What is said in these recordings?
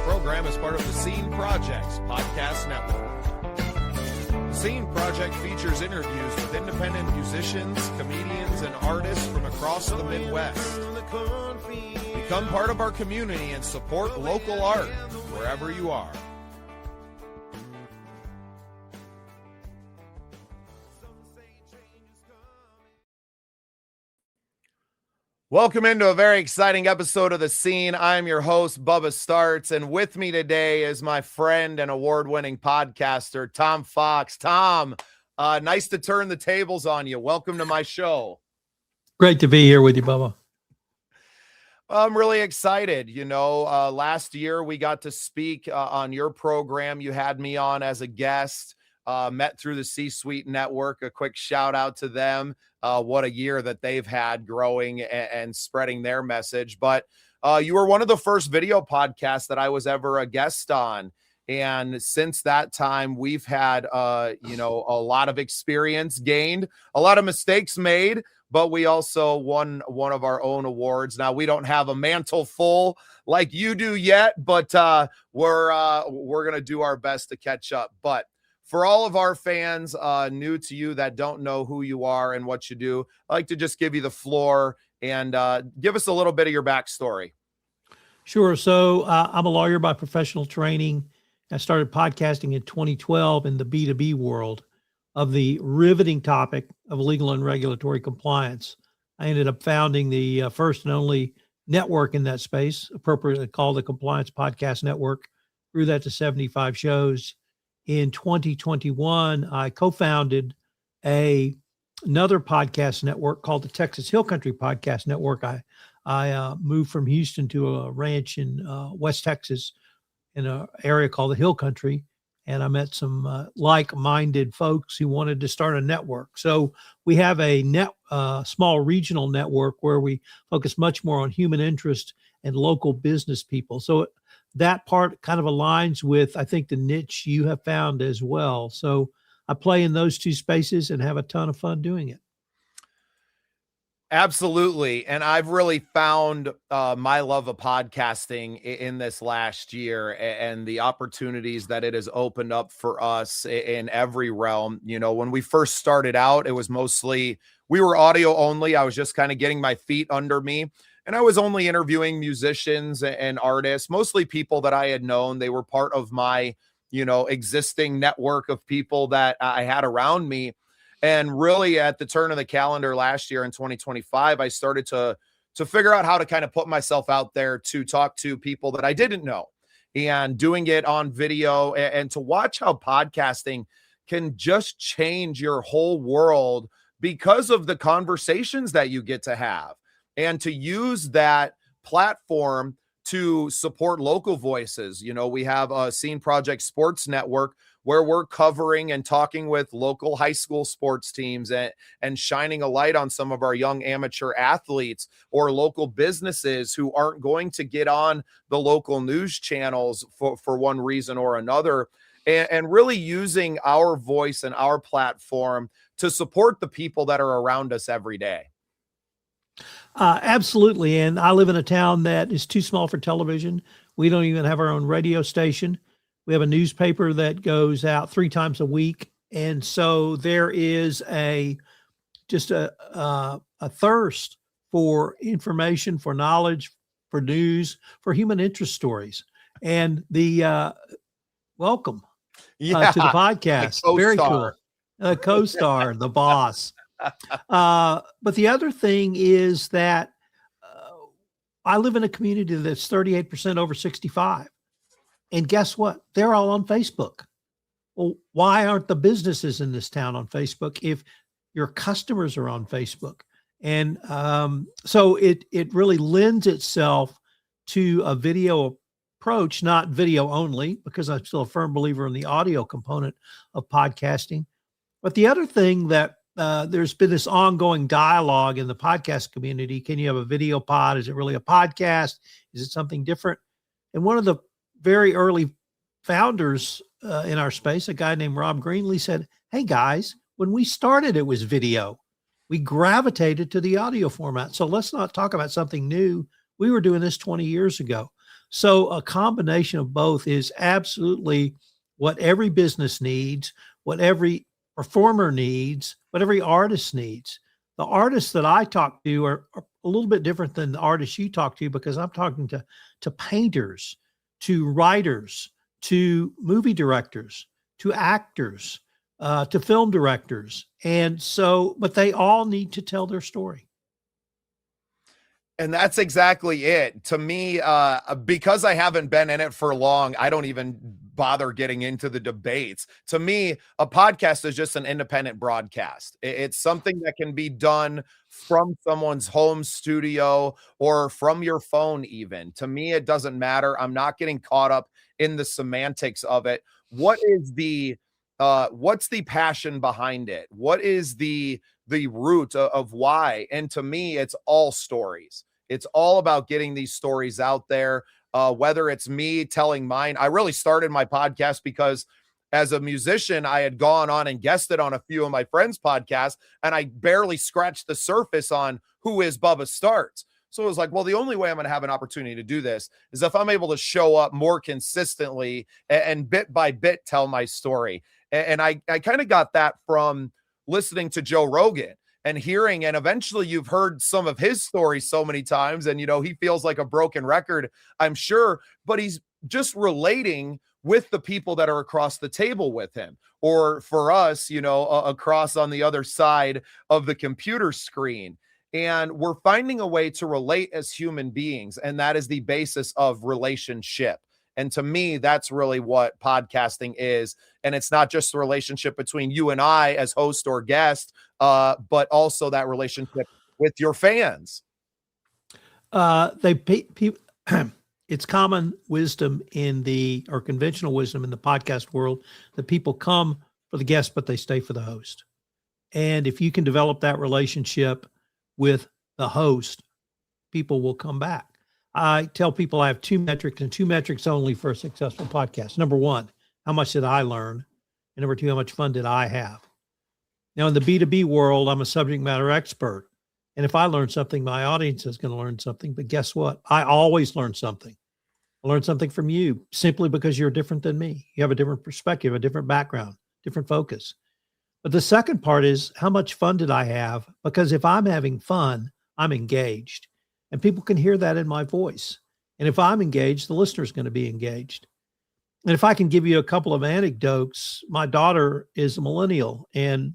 program is part of the Scene Project's podcast network. The Scene Project features interviews with independent musicians, comedians, and artists from across the Midwest. Become part of our community and support local art wherever you are. Welcome into a very exciting episode of The Scene. I'm your host, Bubba Startz, and with me today is my friend and award-winning podcaster, Tom Fox. Tom, nice to turn the tables on you. Welcome to my show. Great to be here with you, Bubba. I'm really excited. You know, last year we got to speak on your program. You had me on as a guest, met through the C-Suite Network. A quick shout out to them. What a year that they've had growing and spreading their message. But you were one of the first video podcasts that I was ever a guest on. And since that time, we've had, a lot of experience gained, a lot of mistakes made, but we also won one of our own awards. Now, we don't have a mantle full like you do yet, but we're going to do our best to catch up. But for all of our fans new to you that don't know who you are and what you do, I'd like to just give you the floor and give us a little bit of your backstory. Sure. So I'm a lawyer by professional training. I started podcasting in 2012 in the B2B world of the riveting topic of legal and regulatory compliance. I ended up founding the first and only network in that space, appropriately called the Compliance Podcast Network. Grew that to 75 shows. In 2021, I co-founded another podcast network called the Texas Hill Country Podcast Network. I moved from Houston to a ranch in West Texas in an area called the Hill Country, and I met some like-minded folks who wanted to start a network. So we have a small regional network where we focus much more on human interest and local business people. So that part kind of aligns with, I think, the niche you have found as well. So I play in those two spaces and have a ton of fun doing it. Absolutely. And I've really found my love of podcasting in this last year and the opportunities that it has opened up for us in every realm. You know, when we first started out, it was mostly, we were audio only. I was just kind of getting my feet under me. And I was only interviewing musicians and artists, mostly people that I had known. They were part of my, existing network of people that I had around me. And really at the turn of the calendar last year in 2025, I started to figure out how to kind of put myself out there to talk to people that I didn't know and doing it on video and to watch how podcasting can just change your whole world because of the conversations that you get to have. And to use that platform to support local voices. You know, we have a Scene Project Sports Network where we're covering and talking with local high school sports teams and shining a light on some of our young amateur athletes or local businesses who aren't going to get on the local news channels for one reason or another. And really using our voice and our platform to support the people that are around us every day. Absolutely. And I live in a town that is too small for television. We don't even have our own radio station. We have a newspaper that goes out 3 times a week. And so there is a thirst for information, for knowledge, for news, for human interest stories. And the welcome to the podcast. Very cool. Co-star, the boss. But the other thing is that I live in a community that's 38% over 65. And guess what? They're all on Facebook. Well, why aren't the businesses in this town on Facebook if your customers are on Facebook? And so it really lends itself to a video approach, not video only, because I'm still a firm believer in the audio component of podcasting. But the other thing that there's been this ongoing dialogue in the podcast community. Can you have a video pod? Is it really a podcast? Is it something different? And one of the very early founders in our space, a guy named Rob Greenlee, said, hey guys, when we started, it was video. We gravitated to the audio format. So let's not talk about something new. We were doing this 20 years ago. So a combination of both is absolutely what every business needs, what every performer needs, what every artist needs. The artists that I talk to are a little bit different than the artists you talk to, because I'm talking to painters, to writers, to movie directors, to actors, to film directors. And so, but they all need to tell their story. And that's exactly it. To me, because I haven't been in it for long, I don't even bother getting into the debates. To me, a podcast is just an independent broadcast. It's something that can be done from someone's home studio or from your phone even. To me, it doesn't matter. I'm not getting caught up in the semantics of it. What is what's the passion behind it? What is the root of why? And to me, it's all stories. It's all about getting these stories out there. Whether it's me telling mine, I really started my podcast because as a musician, I had gone on and guested on a few of my friends' podcasts, and I barely scratched the surface on who is Bubba Startz. So it was like, well, the only way I'm going to have an opportunity to do this is if I'm able to show up more consistently and bit by bit tell my story. And I kind of got that from listening to Joe Rogan and hearing, and eventually you've heard some of his stories so many times, and he feels like a broken record, I'm sure, but he's just relating with the people that are across the table with him, or for us, across on the other side of the computer screen. And we're finding a way to relate as human beings, and that is the basis of relationship. And to me, that's really what podcasting is. And it's not just the relationship between you and I as host or guest, but also that relationship with your fans. It's common wisdom or conventional wisdom in the podcast world that people come for the guest, but they stay for the host. And if you can develop that relationship with the host, people will come back. I tell people I have two metrics, and two metrics only for a successful podcast. Number one, how much did I learn? And number two, how much fun did I have? Now, in the B2B world, I'm a subject matter expert. And if I learn something, my audience is going to learn something. But guess what? I always learn something. I learn something from you simply because you're different than me. You have a different perspective, a different background, different focus. But the second part is, how much fun did I have? Because if I'm having fun, I'm engaged. And people can hear that in my voice. And if I'm engaged, the listener is going to be engaged. And if I can give you a couple of anecdotes, my daughter is a millennial. And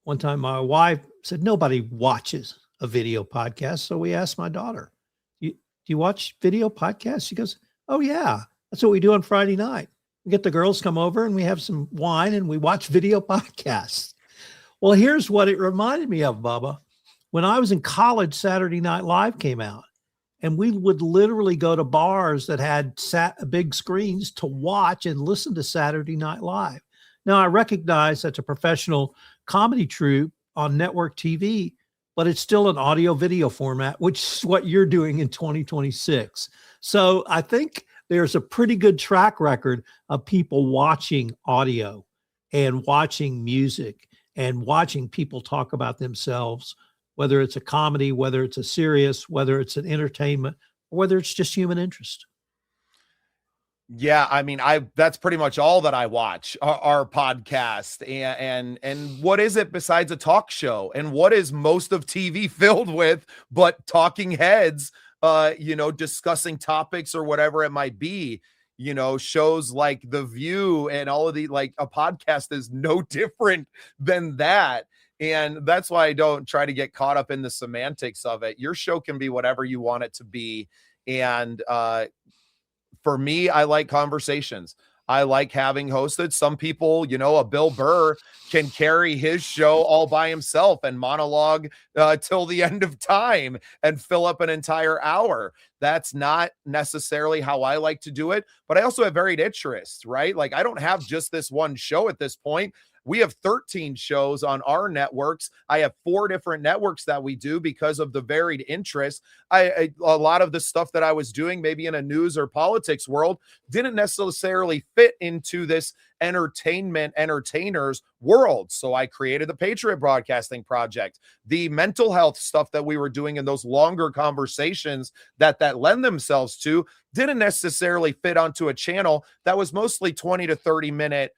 one time my wife said, nobody watches a video podcast. So we asked my daughter, do you watch video podcasts? She goes, oh yeah, that's what we do on Friday night. We get the girls come over and we have some wine and we watch video podcasts. Well, here's what it reminded me of, Bubba. When I was in college, Saturday Night Live came out, and we would literally go to bars that had big screens to watch and listen to Saturday Night Live. Now, I recognize that's a professional comedy troupe on network TV, but it's still an audio video format, which is what you're doing in 2026. So I think there's a pretty good track record of people watching audio and watching music and watching people talk about themselves, whether it's a comedy, whether it's a serious, whether it's an entertainment, or whether it's just human interest. Yeah, I mean, that's pretty much all that I watch, our podcast. And what is it besides a talk show? And what is most of TV filled with but talking heads, discussing topics or whatever it might be? Shows like The View and all of a podcast is no different than that. And that's why I don't try to get caught up in the semantics of it. Your show can be whatever you want it to be. And for me, I like conversations. I like having hosted. Some people, a Bill Burr can carry his show all by himself and monologue till the end of time and fill up an entire hour. That's not necessarily how I like to do it, but I also have varied interests, right? Like I don't have just this one show at this point. We have 13 shows on our networks. I have 4 different networks that we do because of the varied interests. A lot of the stuff that I was doing, maybe in a news or politics world, didn't necessarily fit into this entertainers world. So I created the Patriot Broadcasting Project, the mental health stuff that we were doing in those longer conversations that lend themselves to didn't necessarily fit onto a channel that was mostly 20 to 30 minute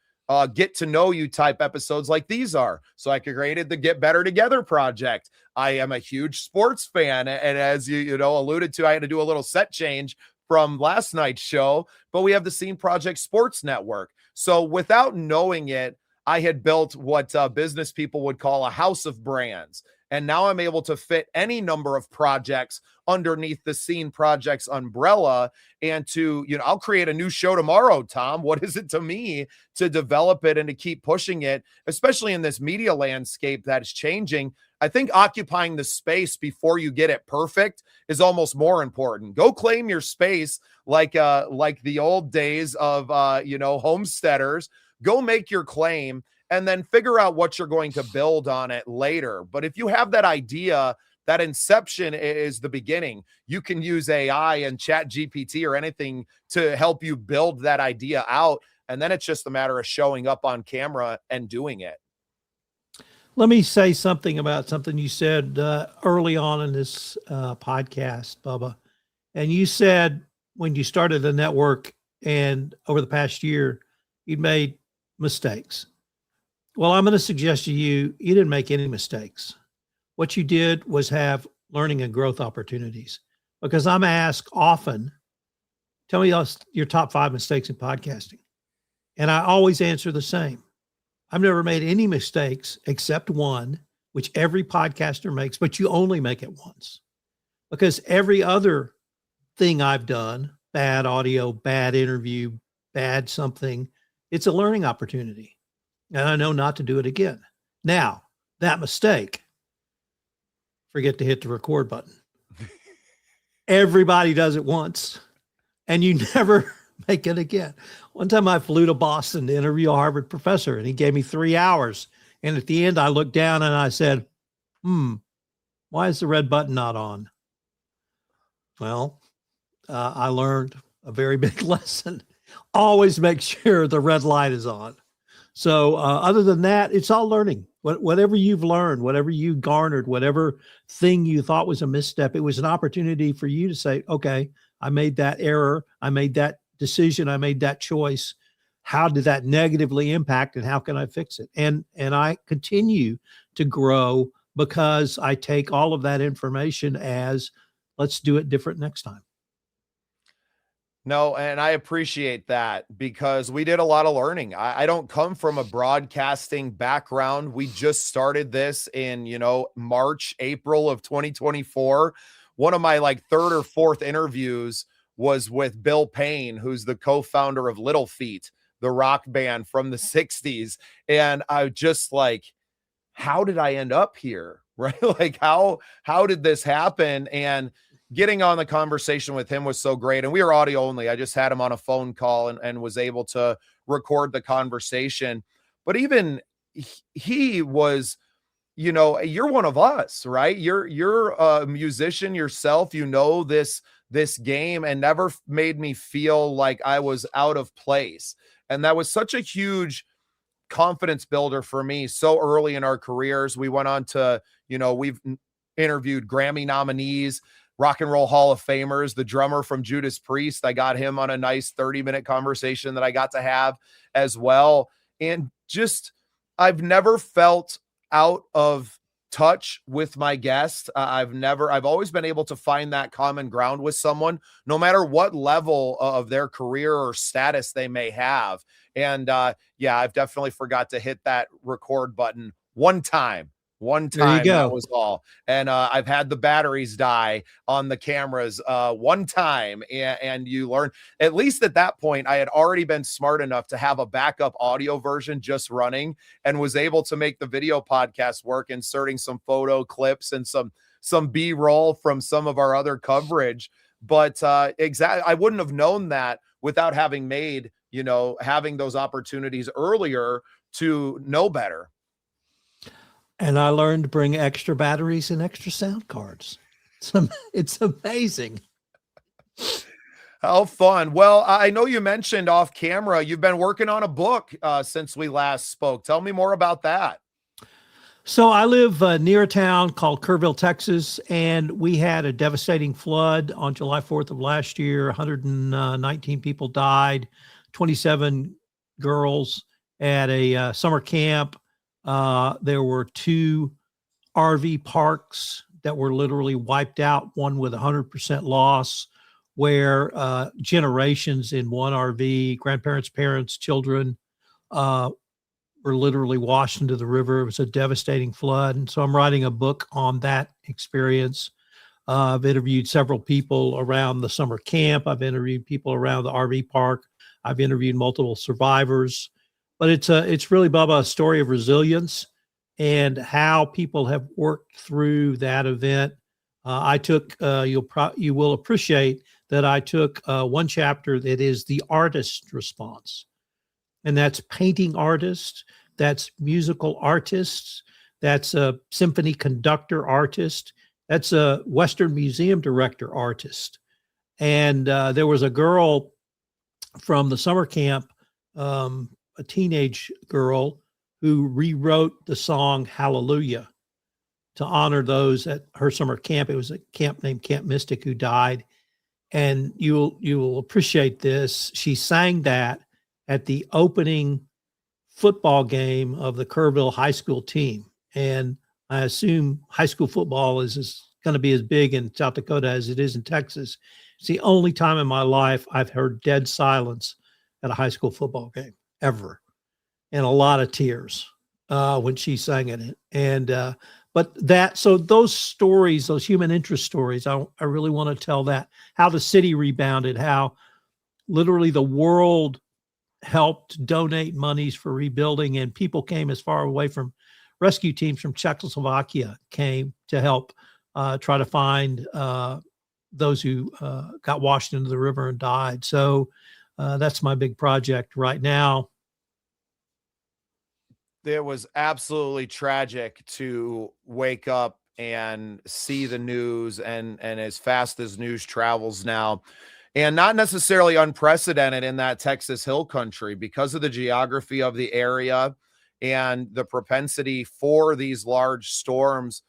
get to know you type episodes like these are. So I created the Get Better Together project. I am a huge sports fan. And as you alluded to, I had to do a little set change from last night's show, but we have the Scene Project Sports Network. So without knowing it, I had built what business people would call a house of brands. And now I'm able to fit any number of projects underneath the Scene Projects umbrella. And to, I'll create a new show tomorrow, Tom. What is it to me to develop it and to keep pushing it, especially in this media landscape that's changing? I think occupying the space before you get it perfect is almost more important. Go claim your space like the old days of, homesteaders. Go make your claim and then figure out what you're going to build on it later. But if you have that idea, that inception is the beginning. You can use AI and Chat GPT or anything to help you build that idea out. And then it's just a matter of showing up on camera and doing it. Let me say something about something you said early on in this podcast, Bubba. And you said when you started the network and over the past year, you'd made mistakes. Well, I'm going to suggest to you, you didn't make any mistakes. What you did was have learning and growth opportunities, because I'm asked often, tell me your top 5 mistakes in podcasting. And I always answer the same. I've never made any mistakes except one, which every podcaster makes, but you only make it once, because every other thing I've done, bad audio, bad interview, bad something, it's a learning opportunity. And I know not to do it again. Now, that mistake, forget to hit the record button. Everybody does it once, and you never make it again. One time I flew to Boston to interview a Harvard professor, and he gave me 3 hours. And at the end, I looked down and I said, why is the red button not on? Well, I learned a very big lesson. Always make sure the red light is on. So other than that, it's all learning. Whatever you've learned, whatever you garnered, whatever thing you thought was a misstep, it was an opportunity for you to say, okay, I made that error. I made that decision. I made that choice. How did that negatively impact, and how can I fix it? And I continue to grow because I take all of that information as, let's do it different next time. No, and I appreciate that, because we did a lot of learning. I don't come from a broadcasting background. We just started this in, March, April of 2024. One of my 3rd or 4th interviews was with Bill Payne, who's the co-founder of Little Feat, the rock band from the 60s. And I just how did I end up here? Right? How did this happen? And getting on the conversation with him was so great. And we were audio only. I just had him on a phone call and was able to record the conversation. But even he was, you're one of us, right? You're a musician yourself, this game, and never made me feel like I was out of place. And that was such a huge confidence builder for me so early in our careers. We went on to, we've interviewed Grammy nominees, Rock and Roll Hall of Famers, the drummer from Judas Priest. I got him on a nice 30-minute conversation that I got to have as well. And just, I've never felt out of touch with my guest. I've always been able to find that common ground with someone, no matter what level of their career or status they may have. And I've definitely forgot to hit that record button one time. That was all. And I've had the batteries die on the cameras one time, and you learn. At least at that point, I had already been smart enough to have a backup audio version just running, and was able to make the video podcast work, inserting some photo clips and some B-roll from some of our other coverage. But I wouldn't have known that without having made, having those opportunities earlier to know better. And I learned to bring extra batteries and extra sound cards. It's amazing. How fun. Well, I know you mentioned off camera, you've been working on a book since we last spoke. Tell me more about that. So I live near a town called Kerrville, Texas, and we had a devastating flood on July 4th of last year. 119 people died, 27 girls at a summer camp. There were 2 RV parks that were literally wiped out, one with 100% loss, where generations in one RV, grandparents, parents, children, were literally washed into the river. It was a devastating flood. And so I'm writing a book on that experience. I've interviewed several people around the summer camp. I've interviewed people around the RV park. I've interviewed multiple survivors. But it's really, Bubba, a story of resilience and how people have worked through that event. I took, you will appreciate that I took one chapter that is the artist response. And that's painting artists, that's musical artists, that's a symphony conductor artist, that's a Western Museum director artist. And there was a girl from the summer camp, a teenage girl, who rewrote the song Hallelujah to honor those at her summer camp. It was a camp named Camp Mystic who died. And you will appreciate this. She sang that at the opening football game of the Kerrville high school team. And I assume high school football is going to be as big in South Dakota as it is in Texas. It's the only time in my life I've heard dead silence at a high school football game ever, and a lot of tears when she sang it. And so those stories, those human interest stories, I really want to tell that, how the city rebounded, how literally the world helped donate monies for rebuilding, and people came as far away from rescue teams from Czechoslovakia came to help try to find those who got washed into the river and died. So that's my big project right now. It was absolutely tragic to wake up and see the news, and as fast as news travels now, and not necessarily unprecedented in that Texas Hill Country because of the geography of the area and the propensity for these large storms.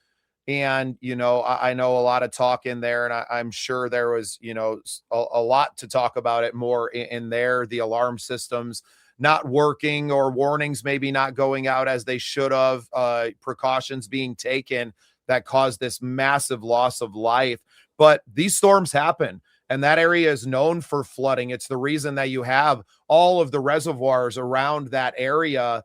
And, I know a lot of talk in there, and I'm sure there was, a lot to talk about it more in there, the alarm systems not working or warnings maybe not going out as they should have, precautions being taken that caused this massive loss of life. But these storms happen. And that area is known for flooding. It's the reason that you have all of the reservoirs around that area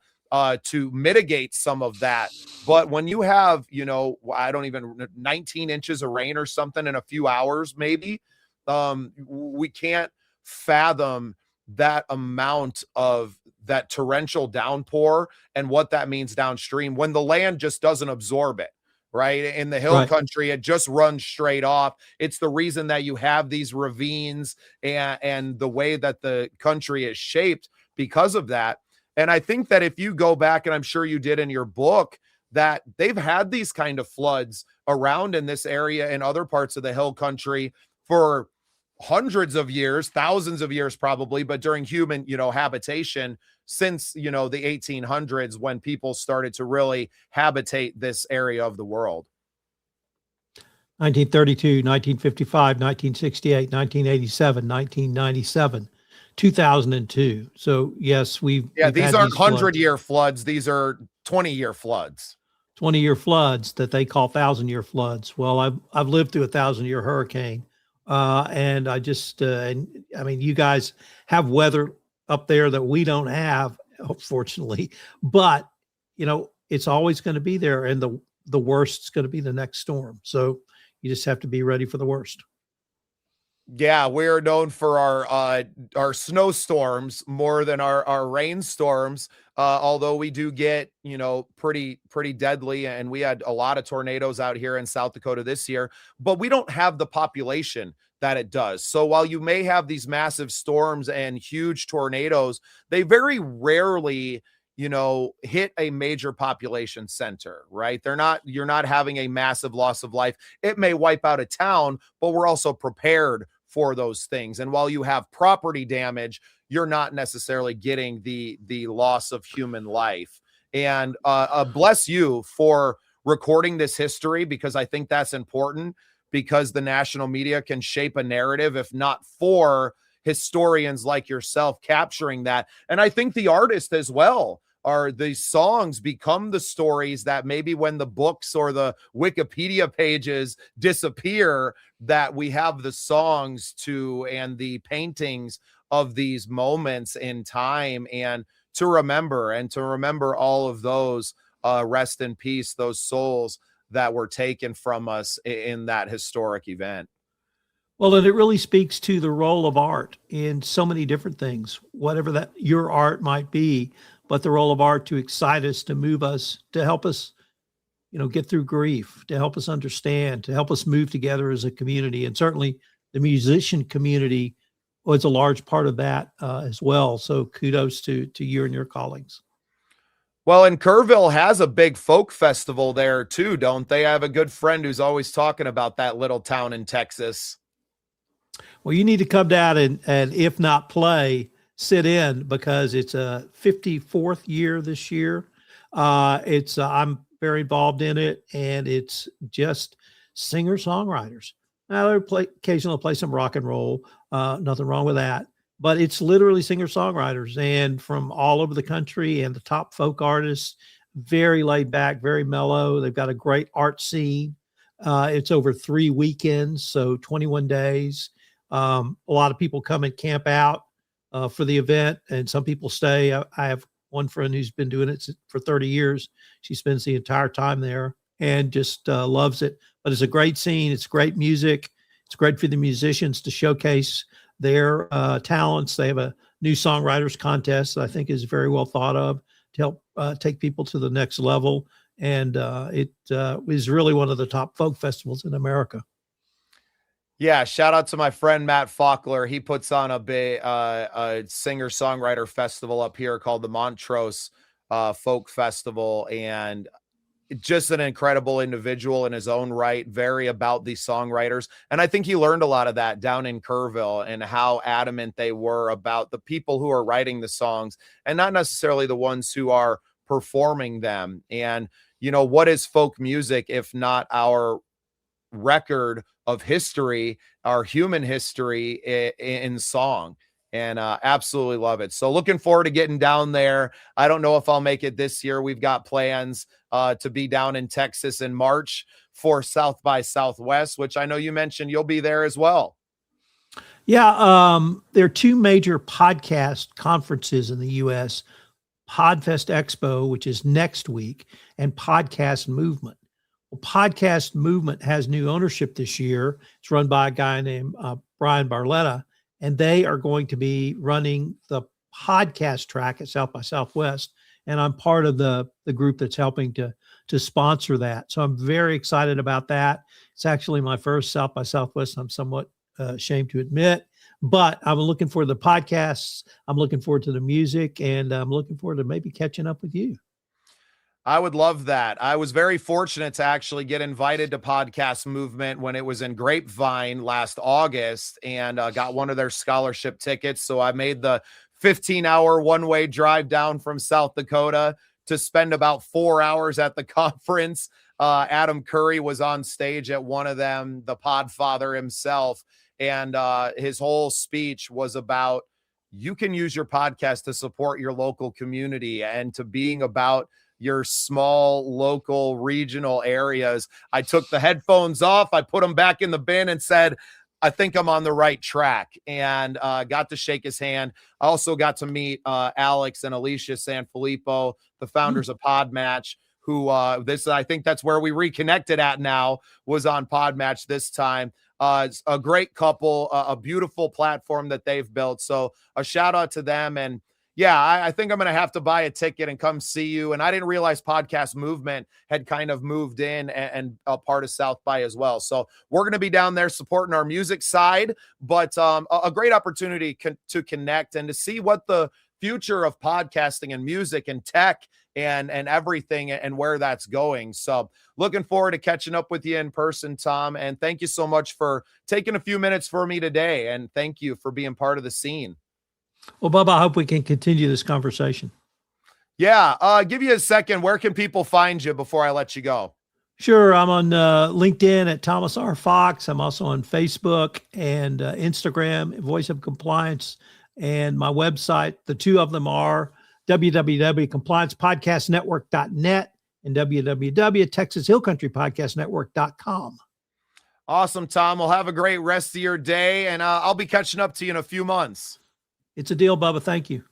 to mitigate some of that. But when you have, 19 inches of rain or something in a few hours, maybe, we can't fathom that amount of that torrential downpour and what that means downstream when the land just doesn't absorb it. Right. In the hill country, it just runs straight off. It's the reason that you have these ravines and the way that the country is shaped because of that. And I think that if you go back, and I'm sure you did in your book, that they've had these kind of floods around in this area and other parts of the hill country for hundreds of years, thousands of years probably, but during human, habitation since, the 1800s, when people started to really habitate this area of the world. 1932, 1955, 1968, 1987, 1997, 2002. So yes, we've these aren't 100-year floods. These are 20-year floods. 20-year floods that they call 1,000-year floods. Well, I've lived through a 1,000-year hurricane. And I just, you guys have weather up there that we don't have, fortunately, but it's always going to be there. And the worst is going to be the next storm. So you just have to be ready for the worst. Yeah, we're known for our snowstorms more than our rainstorms. Although we do get, pretty deadly, and we had a lot of tornadoes out here in South Dakota this year, but we don't have the population that it does. So while you may have these massive storms and huge tornadoes, they very rarely hit a major population center, right? You're not having a massive loss of life. It may wipe out a town, but we're also prepared for those things. And while you have property damage, you're not necessarily getting the loss of human life. And bless you for recording this history, because I think that's important, because the national media can shape a narrative, if not for historians like yourself capturing that. And I think the artists as well, are these songs become the stories that maybe when the books or the Wikipedia pages disappear, that we have the songs to and the paintings of these moments in time, and to remember all of those, rest in peace, those souls that were taken from us in that historic event. Well, and it really speaks to the role of art in so many different things, whatever that your art might be, but the role of art to excite us, to move us, to help us, get through grief, to help us understand, to help us move together as a community. And certainly the musician community was a large part of that as well. So kudos to you and your colleagues. Well, and Kerrville has a big folk festival there too, don't they? I have a good friend who's always talking about that little town in Texas. Well, you need to come down and if not play, sit in, because it's a 54th year this year. I'm very involved in it, and it's just singer-songwriters. Now, occasionally play some rock and roll, nothing wrong with that, but it's literally singer-songwriters, and from all over the country, and the top folk artists, very laid back, very mellow. They've got a great art scene. It's over 3 weekends, so 21 days. A lot of people come and camp out for the event, and some people stay. I have one friend who's been doing it for 30 years. She spends the entire time there and just loves it. But it's a great scene. It's great music. It's great for the musicians to showcase their talents. They have a new songwriters contest that I think is very well thought of to help take people to the next level. And it is really one of the top folk festivals in America. Yeah, shout out to my friend Matt Faulkner. He puts on a big a singer-songwriter festival up here called the Montrose Folk Festival, and just an incredible individual in his own right, very about these songwriters. And I think he learned a lot of that down in Kerrville, and how adamant they were about the people who are writing the songs and not necessarily the ones who are performing them. And, what is folk music if not our record of history, our human history in song? And absolutely love it. So looking forward to getting down there. I don't know if I'll make it this year. We've got plans to be down in Texas in March for South by Southwest, which I know you mentioned you'll be there as well. Yeah, there are 2 major podcast conferences in the U.S., Podfest Expo, which is next week, and Podcast Movement. Well, Podcast Movement has new ownership this year. It's run by a guy named Brian Barletta, and they are going to be running the podcast track at South by Southwest. And I'm part of the group that's helping to sponsor that. So I'm very excited about that. It's actually my first South by Southwest. I'm somewhat ashamed to admit, but I'm looking forward to the podcasts. I'm looking forward to the music, and I'm looking forward to maybe catching up with you. I would love that. I was very fortunate to actually get invited to Podcast Movement when it was in Grapevine last August, and got one of their scholarship tickets. So I made the 15-hour one-way drive down from South Dakota to spend about 4 hours at the conference. Adam Curry was on stage at one of them, the Podfather himself, and his whole speech was about, you can use your podcast to support your local community and to being about your small, local, regional areas. I took the headphones off, I put them back in the bin, and said, I think I'm on the right track, and got to shake his hand. I also got to meet Alex and Alicia Sanfilippo, the founders of Podmatch, who I think that's where we reconnected at now, was on Podmatch this time. It's a great couple, a beautiful platform that they've built. So a shout out to them. And yeah, I think I'm going to have to buy a ticket and come see you. And I didn't realize Podcast Movement had kind of moved in and a part of South by as well. So we're going to be down there supporting our music side, but a great opportunity to connect and to see what the future of podcasting and music and tech and everything and where that's going. So looking forward to catching up with you in person, Tom. And thank you so much for taking a few minutes for me today. And thank you for being part of the scene. Well, Bubba, I hope we can continue this conversation. Yeah. Give you a second. Where can people find you before I let you go? Sure. I'm on LinkedIn at Thomas R. Fox. I'm also on Facebook and Instagram, Voice of Compliance, and my website. The two of them are www.compliancepodcastnetwork.net and www.texashillcountrypodcastnetwork.com. Awesome, Tom. Well, have a great rest of your day, and I'll be catching up to you in a few months. It's a deal, Bubba. Thank you.